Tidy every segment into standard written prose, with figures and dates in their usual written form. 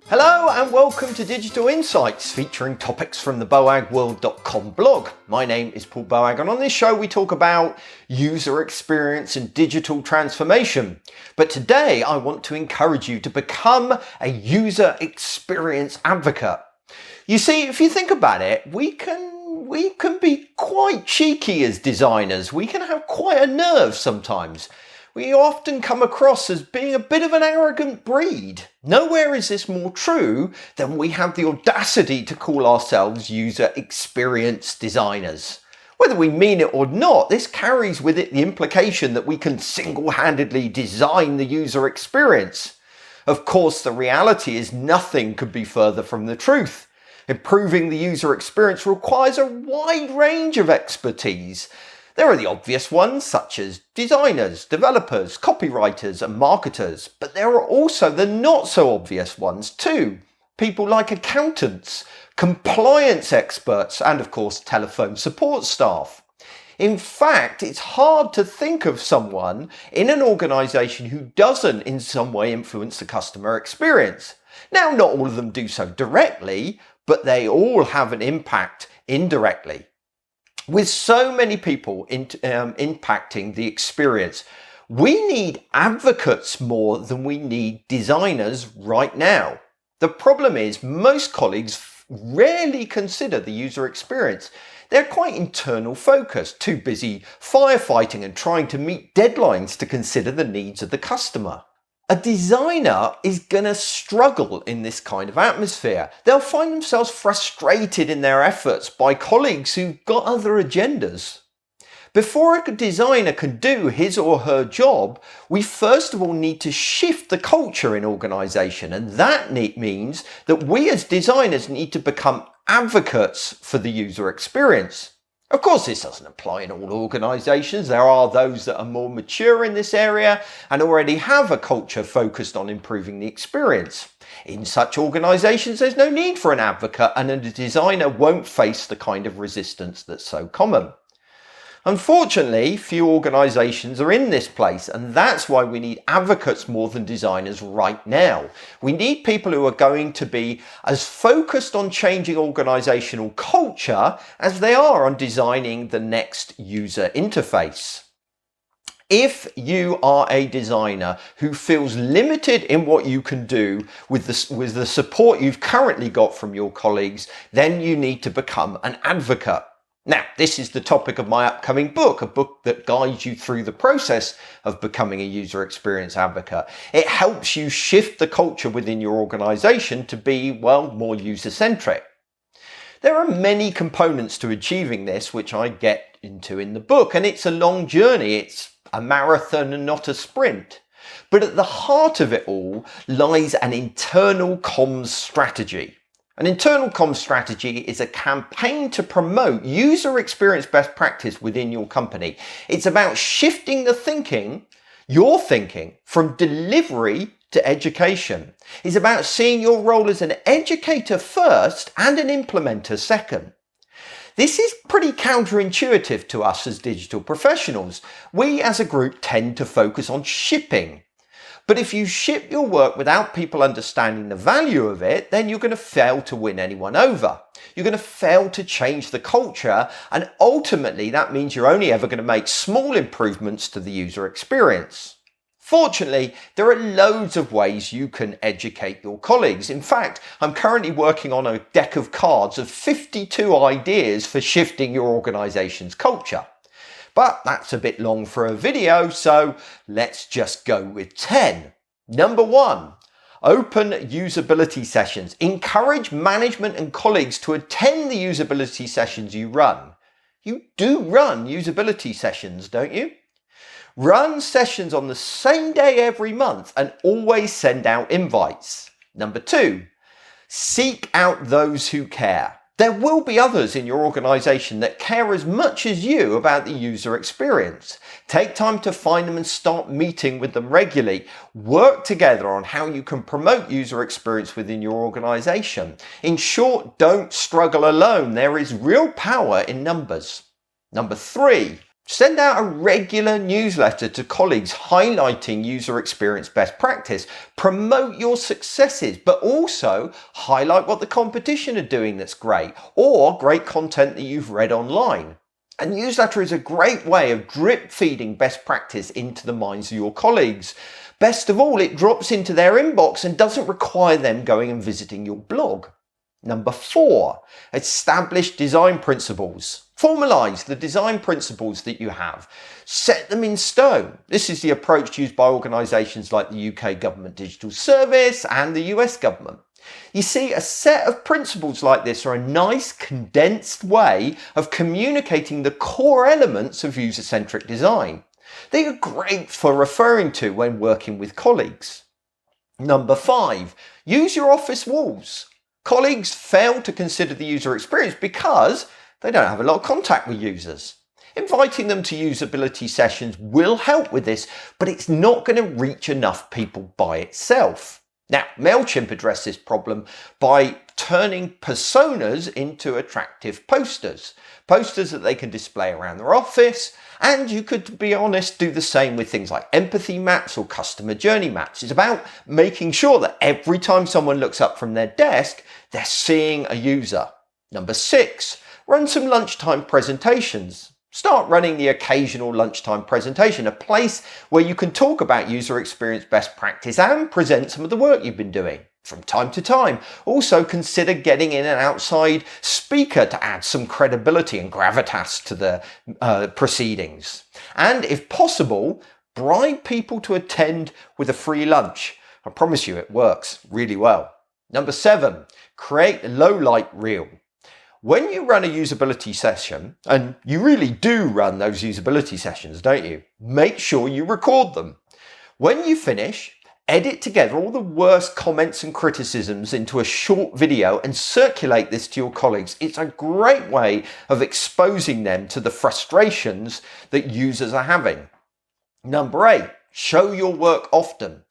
Hello and welcome to Digital Insights, featuring topics from the boagworld.com blog. My name is Paul Boag, and on this show we talk about user experience and digital transformation. But today I want to encourage you to become a user experience advocate. You see, if you think about it, we can be quite cheeky as designers. We can have quite a nerve sometimes. We often come across as being a bit of an arrogant breed. Nowhere is this more true than we have the audacity to call ourselves user experience designers. Whether we mean it or not, this carries with it the implication that we can single-handedly design the user experience. Of course, the reality is nothing could be further from the truth. Improving the user experience requires a wide range of expertise. There are the obvious ones, such as designers, developers, copywriters, and marketers, but there are also the not so obvious ones too. People like accountants, compliance experts, and of course telephone support staff. In fact, it's hard to think of someone in an organization who doesn't in some way influence the customer experience. Now, not all of them do so directly, but they all have an impact indirectly. With so many people impacting the experience, we need advocates more than we need designers right now. The problem is most colleagues rarely consider the user experience. They're quite internal focused, too busy firefighting and trying to meet deadlines to consider the needs of the customer. A designer is going to struggle in this kind of atmosphere. They'll find themselves frustrated in their efforts by colleagues who've got other agendas. Before a designer can do his or her job, we first of all need to shift the culture in organization, and that means that we as designers need to become advocates for the user experience. Of course, this doesn't apply in all organizations. There are those that are more mature in this area and already have a culture focused on improving the experience. In such organizations, there's no need for an advocate, and a designer won't face the kind of resistance that's so common. Unfortunately, few organizations are in this place, and that's why we need advocates more than designers right now. We need people who are going to be as focused on changing organizational culture as they are on designing the next user interface. If you are a designer who feels limited in what you can do with the support you've currently got from your colleagues, then you need to become an advocate. Now, this is the topic of my upcoming book, a book that guides you through the process of becoming a user experience advocate. It helps you shift the culture within your organization to be, more user-centric. There are many components to achieving this, which I get into in the book, and it's a long journey. It's a marathon and not a sprint. But at the heart of it all lies an internal comms strategy. An internal comms strategy is a campaign to promote user experience best practice within your company. It's about shifting your thinking from delivery to education. It's about seeing your role as an educator first and an implementer second. This is pretty counterintuitive to us as digital professionals. We as a group tend to focus on shipping. But if you ship your work without people understanding the value of it, then you're going to fail to win anyone over. You're going to fail to change the culture, and ultimately that means you're only ever going to make small improvements to the user experience. Fortunately, there are loads of ways you can educate your colleagues. In fact, I'm currently working on a deck of cards of 52 ideas for shifting your organization's culture. But that's a bit long for a video, so let's just go with 10. Number 1, open usability sessions. Encourage management and colleagues to attend the usability sessions you run. You do run usability sessions, don't you? Run sessions on the same day every month and always send out invites. Number 2, seek out those who care. There will be others in your organization that care as much as you about the user experience. Take time to find them and start meeting with them regularly. Work together on how you can promote user experience within your organization. In short, don't struggle alone. There is real power in numbers. Number 3, Send out a regular newsletter to colleagues highlighting user experience best practice. Promote your successes, but also highlight what the competition are doing that's great, or great content that you've read online. A newsletter is a great way of drip feeding best practice into the minds of your colleagues. Best of all, it drops into their inbox and doesn't require them going and visiting your blog. Number 4, establish design principles. Formalize the design principles that you have. Set them in stone. This is the approach used by organisations like the UK Government Digital Service and the US government. You see, a set of principles like this are a nice condensed way of communicating the core elements of user-centric design. They are great for referring to when working with colleagues. Number 5, use your office walls. Colleagues fail to consider the user experience because they don't have a lot of contact with users. Inviting them to usability sessions will help with this, but it's not going to reach enough people by itself. Now, MailChimp addressed this problem by turning personas into attractive posters that they can display around their office. And you could, to be honest, do the same with things like empathy maps or customer journey maps. It's about making sure that every time someone looks up from their desk, they're seeing a user. Number 6, run some lunchtime presentations. Start running the occasional lunchtime presentation, a place where you can talk about user experience best practice and present some of the work you've been doing. From time to time, also consider getting in an outside speaker to add some credibility and gravitas to the proceedings. And if possible, bribe people to attend with a free lunch. I promise you it works really well. Number 7, create a low light reel. When you run a usability session, and you really do run those usability sessions, don't you? Make sure you record them. When you finish, edit together all the worst comments and criticisms into a short video and circulate this to your colleagues. It's a great way of exposing them to the frustrations that users are having. Number 8, show your work often.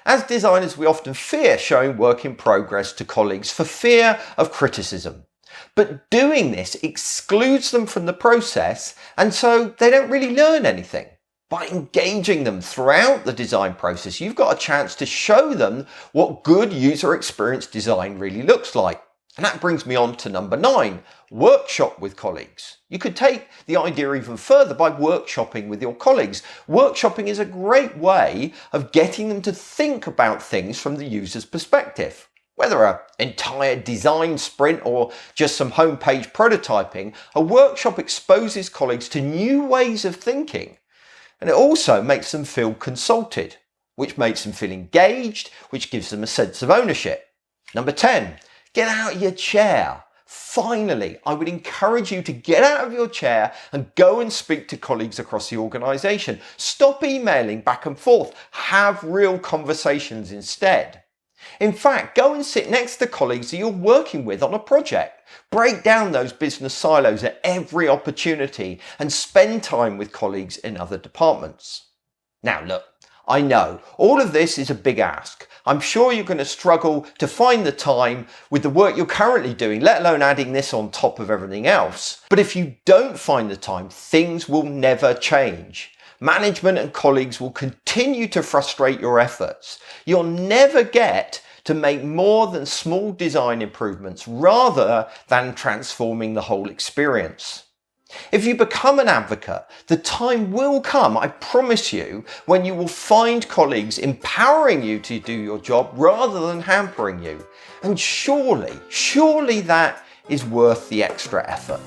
As designers, we often fear showing work in progress to colleagues for fear of criticism. But doing this excludes them from the process, and so they don't really learn anything. By engaging them throughout the design process, you've got a chance to show them what good user experience design really looks like. And that brings me on to number 9, workshop with colleagues. You could take the idea even further by workshopping with your colleagues. Workshopping is a great way of getting them to think about things from the user's perspective. Whether an entire design sprint or just some homepage prototyping, a workshop exposes colleagues to new ways of thinking. And it also makes them feel consulted, which makes them feel engaged, which gives them a sense of ownership. Number 10, get out of your chair. Finally, I would encourage you to get out of your chair and go and speak to colleagues across the organisation. Stop emailing back and forth. Have real conversations instead. In fact, go and sit next to colleagues that you're working with on a project. Break down those business silos at every opportunity and spend time with colleagues in other departments. Now look, I know all of this is a big ask. I'm sure you're going to struggle to find the time with the work you're currently doing, let alone adding this on top of everything else. But if you don't find the time, things will never change. Management and colleagues will continue to frustrate your efforts. You'll never get to make more than small design improvements rather than transforming the whole experience. If you become an advocate, the time will come, I promise you, when you will find colleagues empowering you to do your job rather than hampering you. And surely that is worth the extra effort.